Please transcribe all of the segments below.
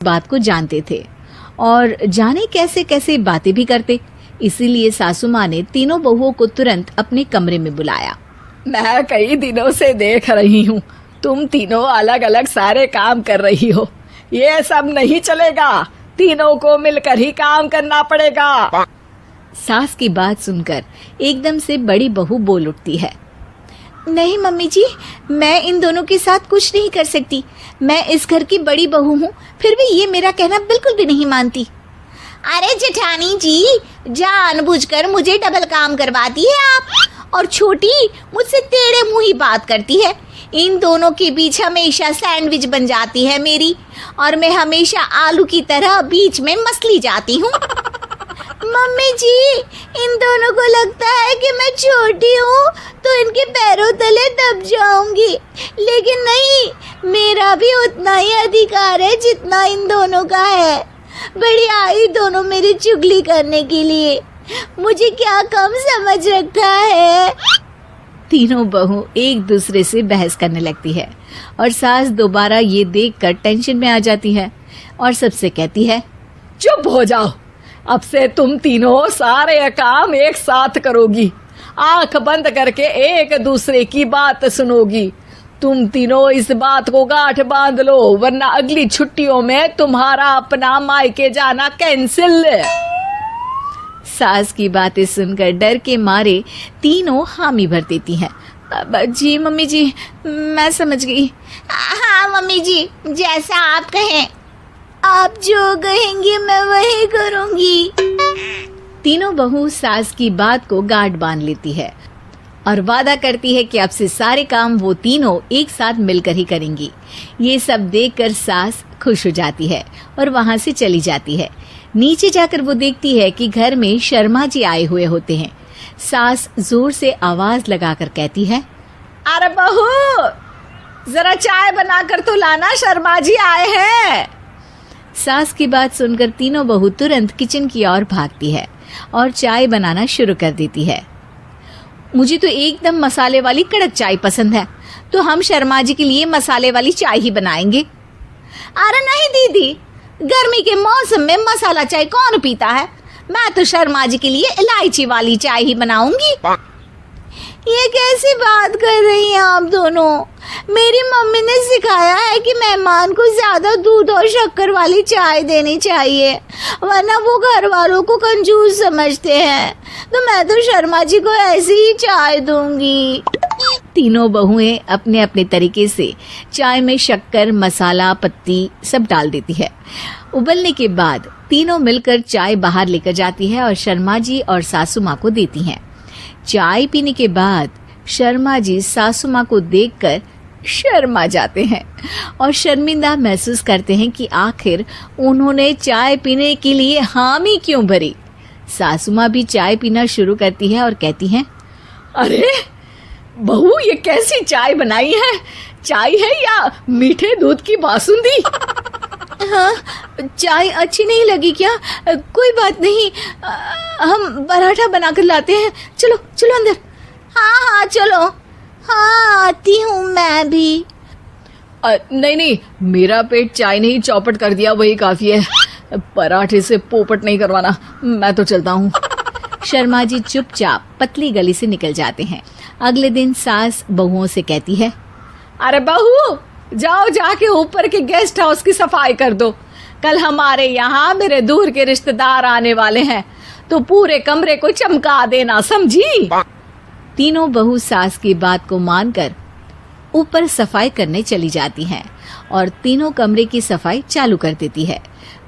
बात को जानते थे और जाने कैसे कैसे बातें भी करते। इसीलिए सासू माँ ने तीनों बहुओं को तुरंत अपने कमरे में बुलाया। मैं कई दिनों से देख रही हूँ तुम तीनों अलग अलग सारे काम कर रही हो। ये सब नहीं चलेगा, तीनों को मिलकर ही काम करना पड़ेगा। सास की बात सुनकर एकदम से बड़ी बहू बोल उठती है। नहीं मम्मी जी, मैं इन दोनों के साथ कुछ नहीं कर सकती। मैं इस घर की बड़ी बहू हूँ, फिर भी ये मेरा कहना बिल्कुल भी नहीं मानती। अरे जेठानी जी, जानबूझकर मुझे डबल काम करवाती है आप, और छोटी मुझसे टेढ़े मुंह ही बात करती है। इन दोनों के बीच हमेशा सैंडविच बन जाती है मेरी, और मैं हमेशा आलू की तरह बीच में मसली जाती हूँ। मम्मी जी, इन दोनों को लगता है कि मैं छोटी हूँ तो इनके पैरों तले दब जाऊंगी, लेकिन नहीं, मेरा भी उतना ही अधिकार है जितना इन दोनों का है। बड़ी आई दोनों मेरी चुगली करने के लिए, मुझे क्या कम समझ रखा है। तीनों बहू एक दूसरे से बहस करने लगती है और सास दोबारा ये देखकर टेंशन में आ जाती है और सबसे कहती है, चुप हो जाओ, अब से तुम तीनों सारे काम एक साथ करोगी, आंख बंद करके एक दूसरे की बात सुनोगी। तुम तीनों इस बात को गांठ बांध लो, वरना अगली छुट्टियों में तुम्हारा अपना मायके जाना कैंसिल। सास की बातें सुनकर डर के मारे तीनों हामी भर देती हैं। जी मम्मी जी, मैं समझ गई। हाँ मम्मी जी, जैसा आप कहें, आप जो कहेंगी मैं वही करूंगी। तीनों बहू सास की बात को गांठ बांध लेती है और वादा करती है कि अब से सारे काम वो तीनों एक साथ मिलकर ही करेंगी। ये सब देखकर सास खुश हो जाती है और वहां से चली जाती है। नीचे जाकर वो देखती है कि घर में शर्मा जी आए हुए होते हैं। सास जोर से आवाज लगाकर कहती है, अरे बहू, जरा चाय बनाकर तो लाना, शर्मा जी आए हैं। सास की बात सुनकर तीनों बहू तुरंत किचन की ओर भागती है और चाय बनाना शुरू कर देती है। मुझे तो एकदम मसाले वाली कड़क चाय पसंद है, तो हम शर्मा जी के लिए मसाले वाली चाय ही बनाएंगे। अरे नहीं दीदी, गर्मी के मौसम में मसाला चाय कौन पीता है? मैं तो शर्मा जी के लिए इलायची वाली चाय ही बनाऊंगी। ये कैसी बात कर रही हैं आप दोनों? मेरी मम्मी ने सिखाया है कि मेहमान को ज्यादा दूध और शक्कर वाली चाय देनी चाहिए, वरना वो घर वालों को कंजूस समझते हैं। तो मैं तो शर्मा जी को ऐसी ही चाय दूंगी। तीनों बहुएं अपने अपने तरीके से चाय में शक्कर, मसाला, पत्ती सब डाल देती है। उबलने के बाद तीनों मिलकर चाय बाहर लेकर जाती है और शर्मा जी और सासू माँ को देती हैं। चाय पीने के बाद शर्मा जी सासू माँ को देखकर शर्मा जाते हैं और शर्मिंदा महसूस करते हैं कि आखिर उन्होंने चाय पीने के लिए हामी क्यों भरी। सासू माँ भी चाय पीना शुरू करती है और कहती हैं, अरे बहू, ये कैसी चाय बनाई है? चाय है या मीठे दूध की बासुंदी? हाँ, चाय अच्छी नहीं लगी क्या? कोई बात नहीं, हम पराठा बनाकर लाते हैं। चलो चलो अंदर। हाँ चलो, हाँ आती हूँ मैं भी। नहीं नहीं, मेरा पेट चाय ने ही चौपट कर दिया, वही काफी है। पराठे से पोपट नहीं करवाना, मैं तो चलता हूँ। शर्मा जी चुपचाप पतली गली से निकल जाते हैं। अगले दिन सास बहुओं से कहती है, अरे बहू, जाओ जाके ऊपर के गेस्ट हाउस की सफाई कर दो। कल हमारे यहाँ मेरे दूर के रिश्तेदार आने वाले हैं, तो पूरे कमरे को चमका देना, समझी? तीनों बहू सास की बात को मानकर ऊपर सफाई करने चली जाती हैं और तीनों कमरे की सफाई चालू कर देती है।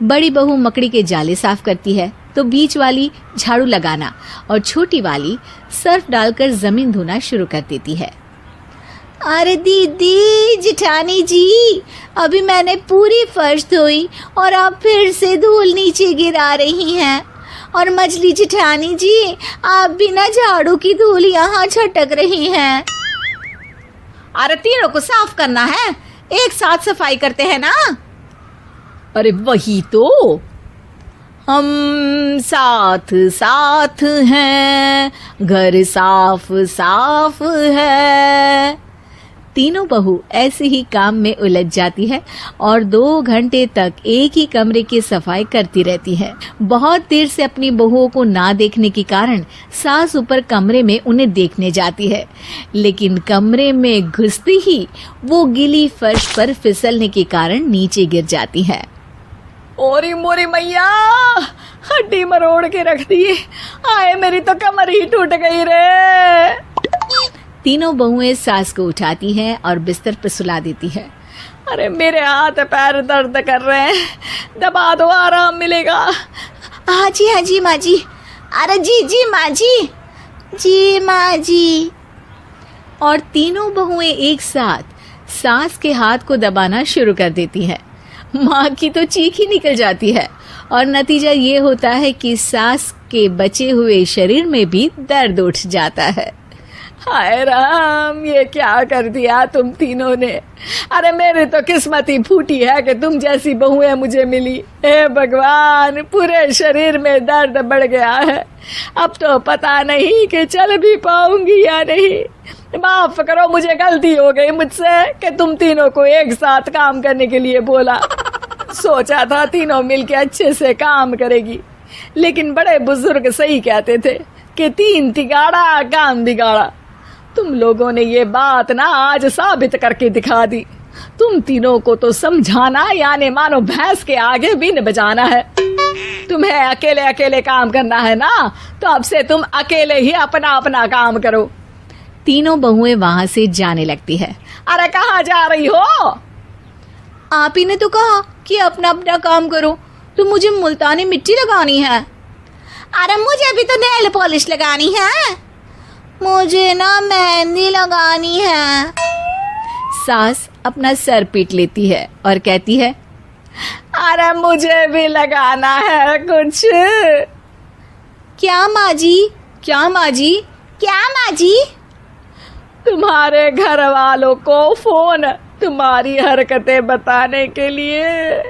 बड़ी बहू मकड़ी के जाले साफ करती है, तो बीच वाली झाड़ू लगाना और छोटी वाली सर्फ डालकर जमीन धोना शुरू कर देती है। अरे दीदी, जेठानी जी, अभी मैंने पूरी फर्श धोई और आप फिर से धूल नीचे गिरा रही हैं। और मछली जेठानी जी, आप बिना झाड़ू की धूल यहाँ छटक रही हैं। अरे तीनों को साफ करना है, एक साथ सफाई करते हैं ना। अरे वही तो, हम साथ साथ हैं, घर साफ साफ है। तीनों बहू ऐसे ही काम में उलझ जाती है और 2 घंटे तक एक ही कमरे की सफाई करती रहती है। बहुत देर से अपनी बहुओं को ना देखने के कारण सास ऊपर कमरे में उन्हें देखने जाती है, लेकिन कमरे में घुसती ही वो गीली फर्श पर फिसलने के कारण नीचे गिर जाती है। ओरी मोरी मैया, हड्डी मरोड़ के रख दी। आए मेरी तो कमर ही टूट गई रे। तीनों बहुएं सास को उठाती हैं और बिस्तर पर सुला देती है। अरे मेरे हाथ पैर दर्द कर रहे हैं, दबा दो आराम मिलेगा। हाँ जी माँ जी। अरे जी माँ जी, जी माँ जी। और तीनों बहुएं एक साथ सास के हाथ को दबाना शुरू कर देती हैं। माँ की तो चीख ही निकल जाती है और नतीजा ये होता है कि सास के बचे हुए शरीर में भी दर्द उठ जाता है। हाय राम, ये क्या कर दिया तुम तीनों ने। अरे मेरी तो किस्मत ही फूटी है कि तुम जैसी बहुएं मुझे मिली। हे भगवान, पूरे शरीर में दर्द बढ़ गया है। अब तो पता नहीं कि चल भी पाऊंगी या नहीं। माफ करो, मुझे गलती हो गई मुझसे कि तुम तीनों को एक साथ काम करने के लिए बोला। सोचा था तीनों मिलके अच्छे से काम करेगी, लेकिन बड़े बुजुर्ग सही कहते थे कि 3 तिगाड़ा काम बिगाड़ा। तुम लोगों ने ये बात ना आज साबित करके दिखा दी। तुम तीनों को तो समझाना यानी मानो भैंस के आगे बीन बजाना है। तुम्हें अकेले अकेले काम करना है ना, तो अब से तुम अकेले ही अपना अपना काम करो। तीनों बहुएं वहां से जाने लगती है। अरे कहाँ जा रही हो? आप ही ने तो कहा कि अपना अपना काम करो, तो मुझे मुल्तानी मिट्टी लगानी है। अरे मुझे भी तो नेल पॉलिश लगानी है। मुझे ना मेहंदी लगानी है। सास अपना सर पीट लेती है और कहती है, अरे मुझे भी लगाना है कुछ। क्या माँ जी? क्या माँ जी? क्या माँ जी? तुम्हारे घर वालों को फोन तुम्हारी हरकतें बताने के लिए।